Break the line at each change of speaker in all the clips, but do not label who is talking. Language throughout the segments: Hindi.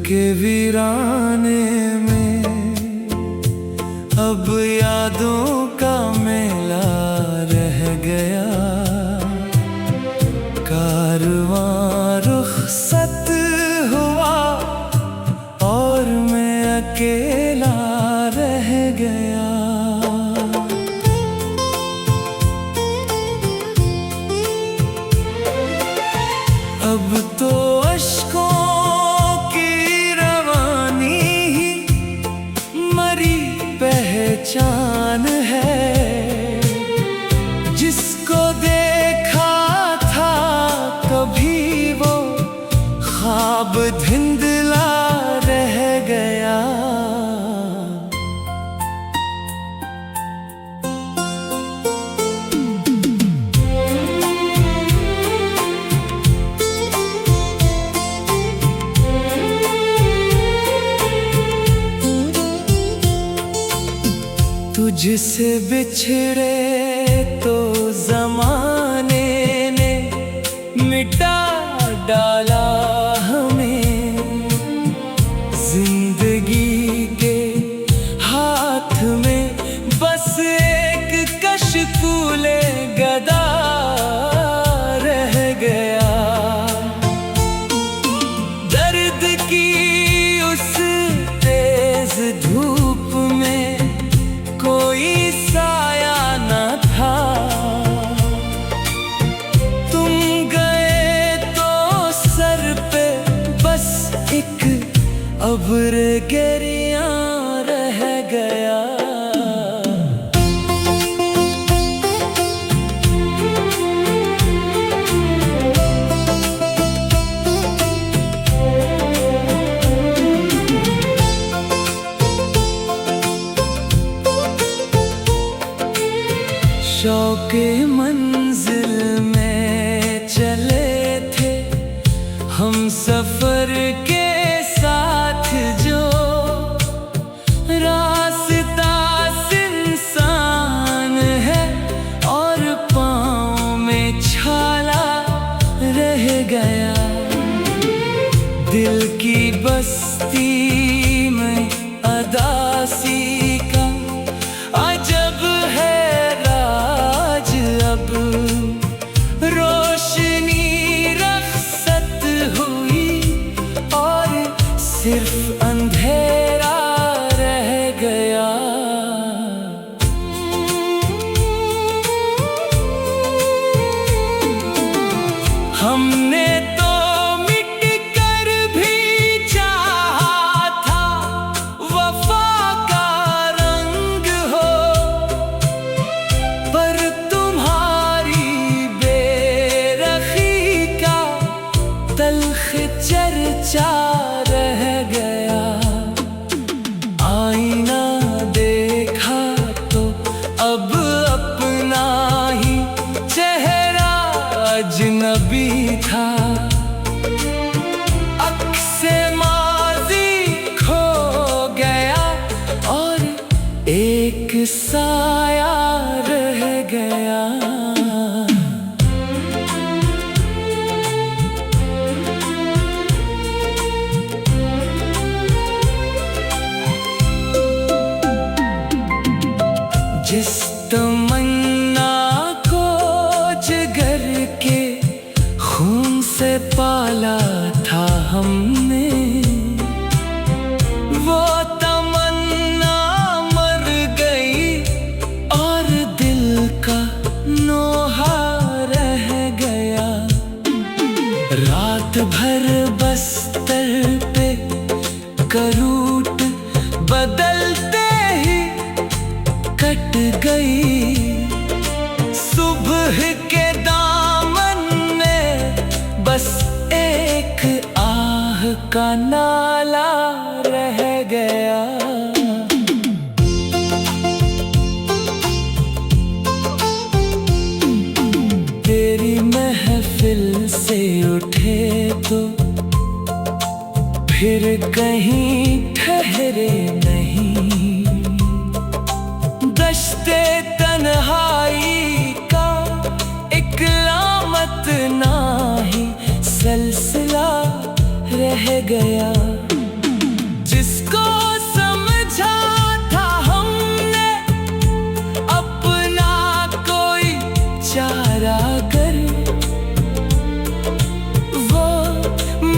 के वीराने में अब यादों का मेला रह गया। कारवां रुखसत हुआ और मैं अकेला रह गया। अब तो अश्कों पहचान है। जिसको देखा था कभी वो ख्वाब धुंधला रह गया। तुझसे बिछड़े तो ज़माने ने मिटा डाला हमें। जिंदगी के हाथ में बस एक कशकूले गदा रह गया। दर्द की उस तेज धूप में कोई साया न था। तुम गए तो सर पे बस एक अब्र गिरिया रह गया। शौक़े मंजिल में चले थे हम सफर के साथ। जो रास्ता इंसान है और पाँव में छाला रह गया। दिल की बस्ती में अदासी का अजब है राज। अब रोशनी रखसत हुई और सिर्फ अंधेरा रह गया। हमने तो मिट कर भी चाहा था वफा का रंग हो। पर तल्ख चर्चा रह गया। आईना देखा तो अब अपना ही चेहरा अजनबी था। अक्से माज़ी खो गया और एक साया रह गया। जिस तमन्ना को जिगर के खून से पाला था हमने, वो तमन्ना मर गई और दिल का नोहा रह गया। रात भर बस्तर पे करूट बदलते ही कट गई। सुबह के दामन में बस एक आह का नाला रह गया। गया। जिसको समझा था हमने अपना कोई चारागर, वो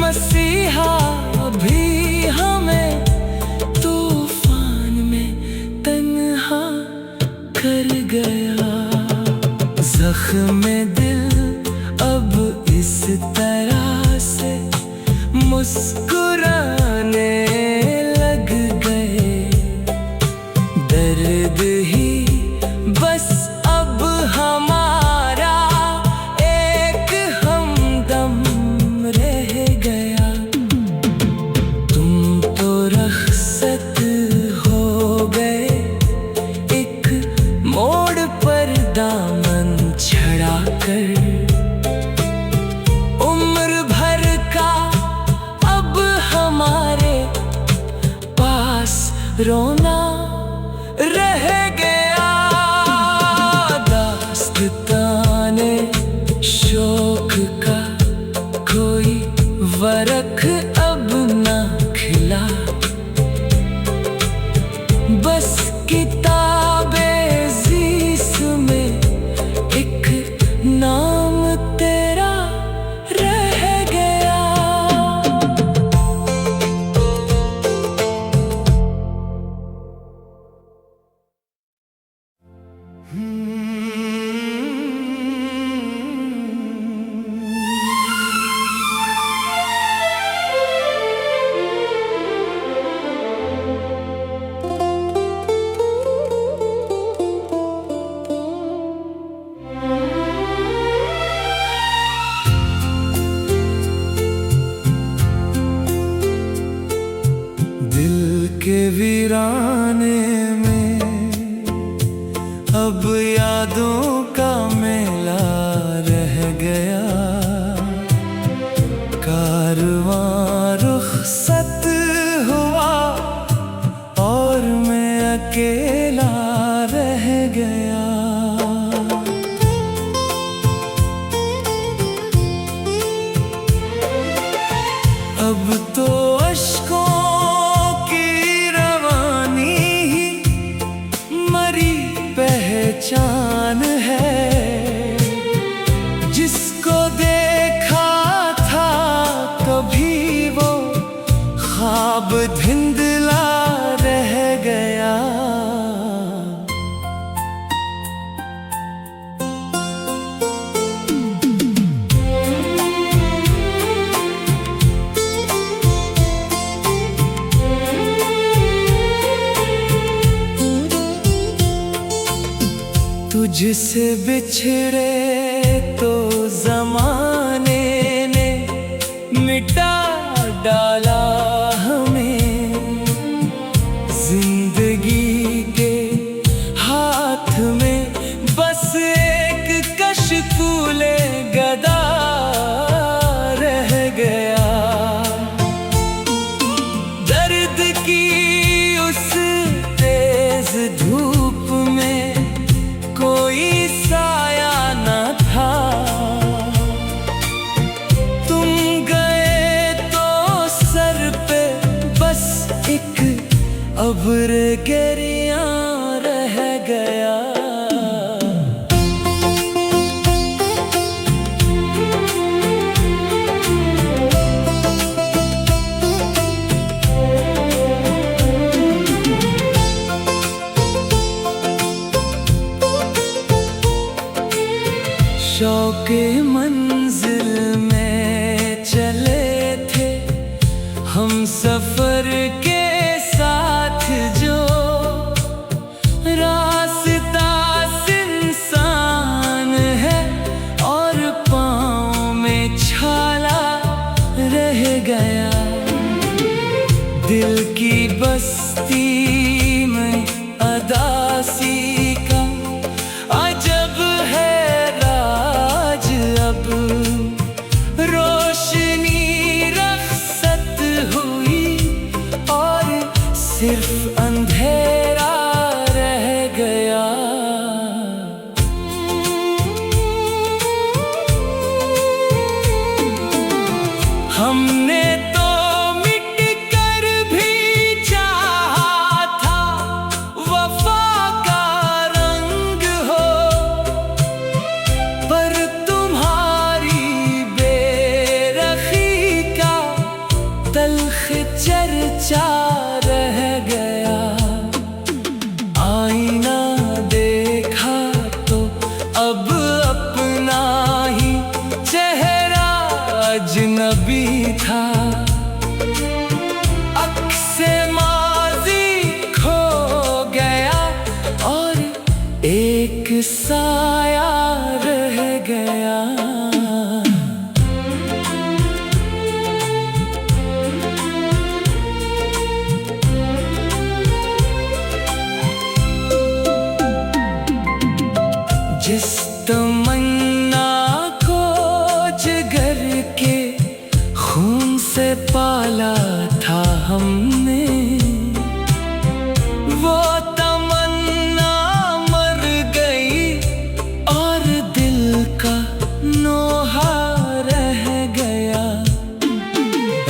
मसीहा भी हमें तूफान में तन्हा कर गया। ज़ख्म दिल अब इस तरह से मुस्कुराने लग गए, दर्द ही बस अब हमारा एक हमदम रह गया। तुम तो रख़्सत हो गए एक मोड़ पर दामन छड़ा कर, उम्र भर का अब हमारे पास रोना रह गया। दास्ताने शोक का कोई वरख अब ना खिला, बस किताबे ज़ीस में एक नाम तेरा रह गया। दिल के वीराने में अब यादों का मेला रह गया। कारवां रुखसत हुआ और मैं अकेला रह गया। अब तो अश्कों की रवानी ही मरी पहचान है। जिसको देखा था कभी वो ख्वाब धुंधला रह गया। तुझसे बिछड़े तो ज़माने ने मिटा डाला हमें। जिंदगी के हाथ में बस एक कशकूले गदा रह गया। दर्द की उस तेज धूप में कोई साया न था। तुम गए तो सर पे बस एक अब्र गिरिया रह गया। शौक़े मंजिल में चले थे हम सफ़र के साथ, जो रास्ता इंसान है और पाँव में छाला रह गया। दिल की बस्ती में अदासी का अजब है राज अब। साया रह गया। जिस तमन्ना को जिगर के खून से पाला था हमने, वो तमन्ना मर गई और दिल का नोहा रह गया।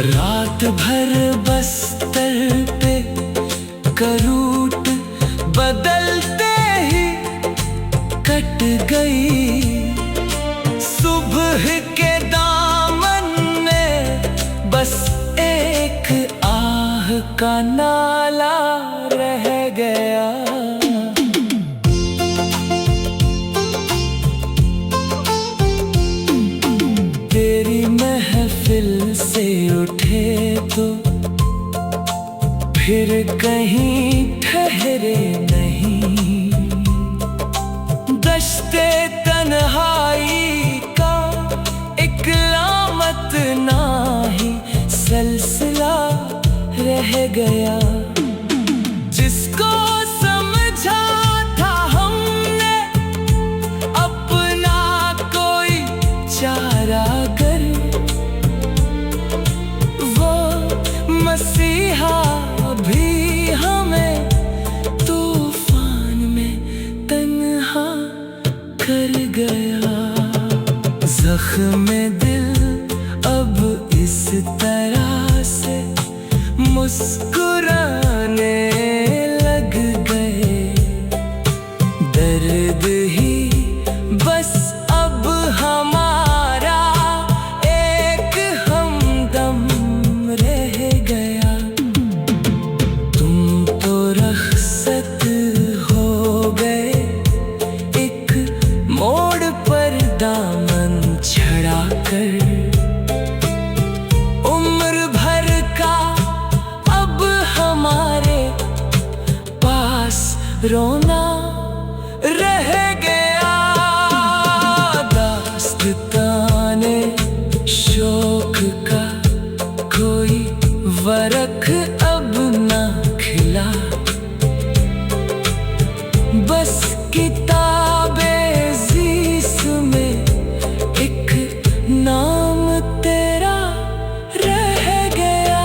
रात भर बस्तर पे करूट बदलते ही कट गई। सुबह के दामन में बस एक आह का नाला रह गया। तेरी महफिल से उठे तो फिर कहीं ठहरे नहीं। दश्ते तन्हाई का इकलामत नाही सिलसिला रह गया। जिसको समझा था हमने अपना कोई चारागर, वो मसीहा भी हमें तूफान में तन्हा कर गया। ज़ख्म दिल अब इस तरह से मुस्कुराने लग गए। दर्द ही बस अब हमारा एक हमदम रह गया। तुम तो रख़्सत हो गए एक मोड़ पर दामन छड़ा कर। उम्र भर का अब हमारे पास रोना रह गया। दास्ताने शोक का कोई वरख अब ना खिला। बस किताबे ज़ीस में एक नाम तेरा रह गया।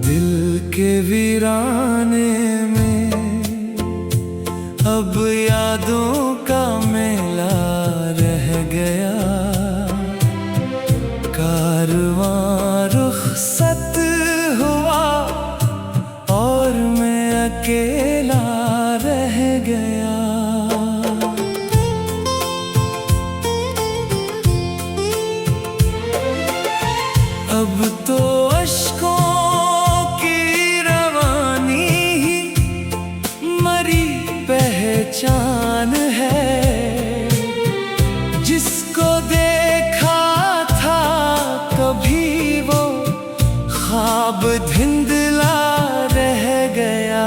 दिल के वीराने में अब यादों का मेला रह गया। कारवां रुखसत हुआ और मैं अकेला रह गया। अब तो अश्कों पहचान है। जिसको देखा था कभी वो ख्वाब धुंधला रह गया।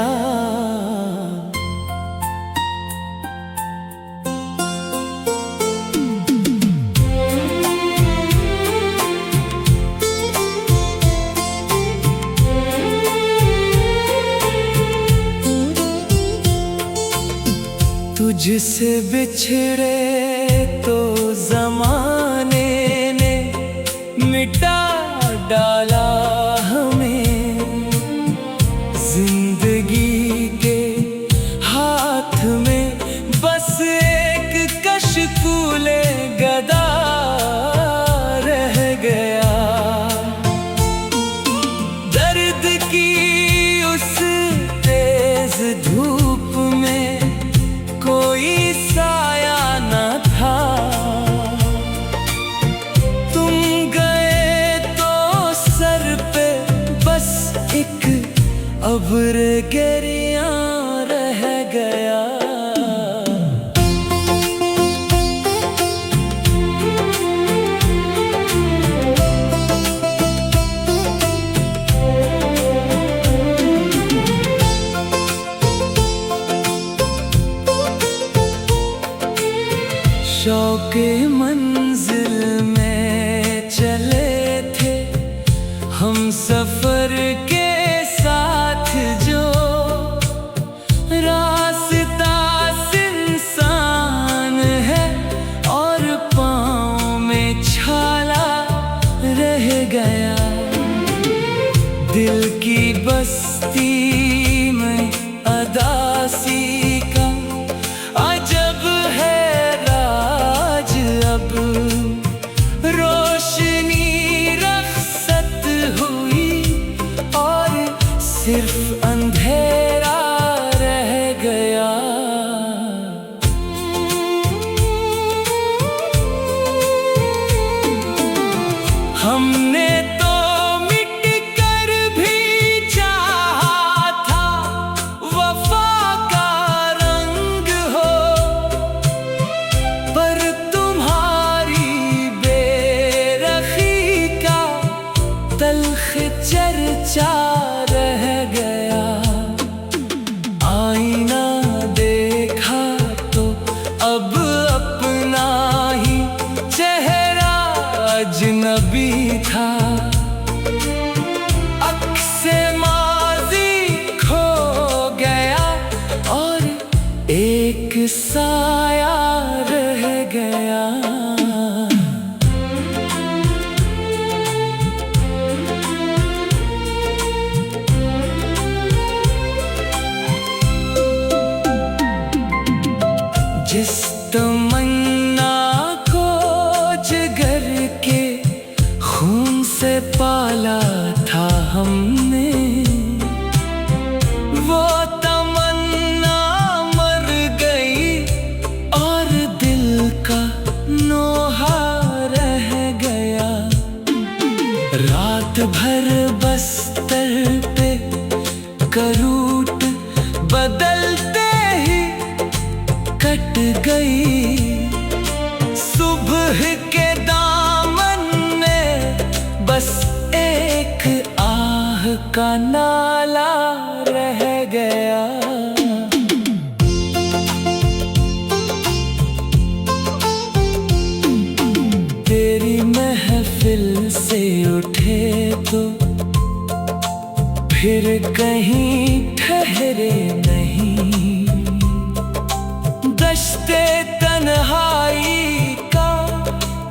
तुझसे बिछड़े तो ज़माने ने मिटा डाला हमें। जिंदगी के हाथ में बस एक कशकूले गदा रह गया। दर्द की उस तेज धूप अब रे गिरिया रह गया। शौक़े मंजिल में चले थे हम सफर के साथ, जो रास्ता इंसान है और पाँव में छाला रह गया। दिल की बस्ती में अदासी का अजब है राज, अब रोशनी रखसत हुई और सिर्फ अंधेरा रह गया। हमने तो मिट कर भी चाहा था वफा का रंग हो, पर तुम्हारी बेरखी का तल्ख चर्चा रह गया। आईना देखा तो अब अपना ही चेहरा अजनबी था। अक्से माज़ी खो गया और एक साया रह गया। जिस तमन्ना को जिगर के खून से पाला था हमने, वो तमन्ना मर गई और दिल का नोहा रह गया। रात भर बस्तर पे करूट बदलते ही कट गई। सुबह के दामन में बस एक आह का नाला रह गया। तेरी महफिल से उठे तो फिर कहीं ठहरे नहीं। दश्ते तन्हाई का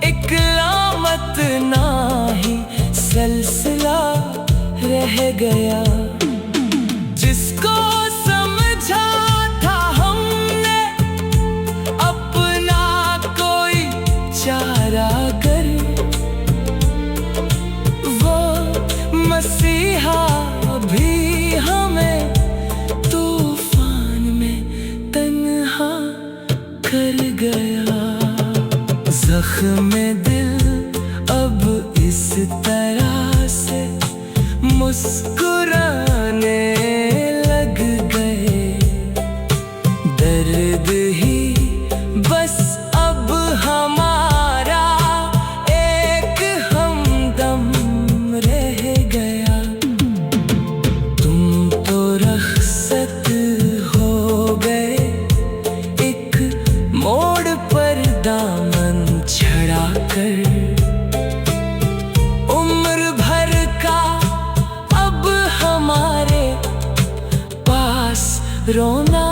इकलामत नाही सिलसिला रह गया। जिसको समझा था हमने अपना कोई चारागर, वो मसीहा भी हमें तूफान में तन्हा कर गया। ज़ख्म दिल अब इस तरह से मुस्कुराने लग गए। दर्द ही बस अब हमारा एक हमदम रह गया। तुम तो रखसत हो गए एक मोड़ पर दामन छड़ा कर। उम्र भर का अब हमारे पास रोना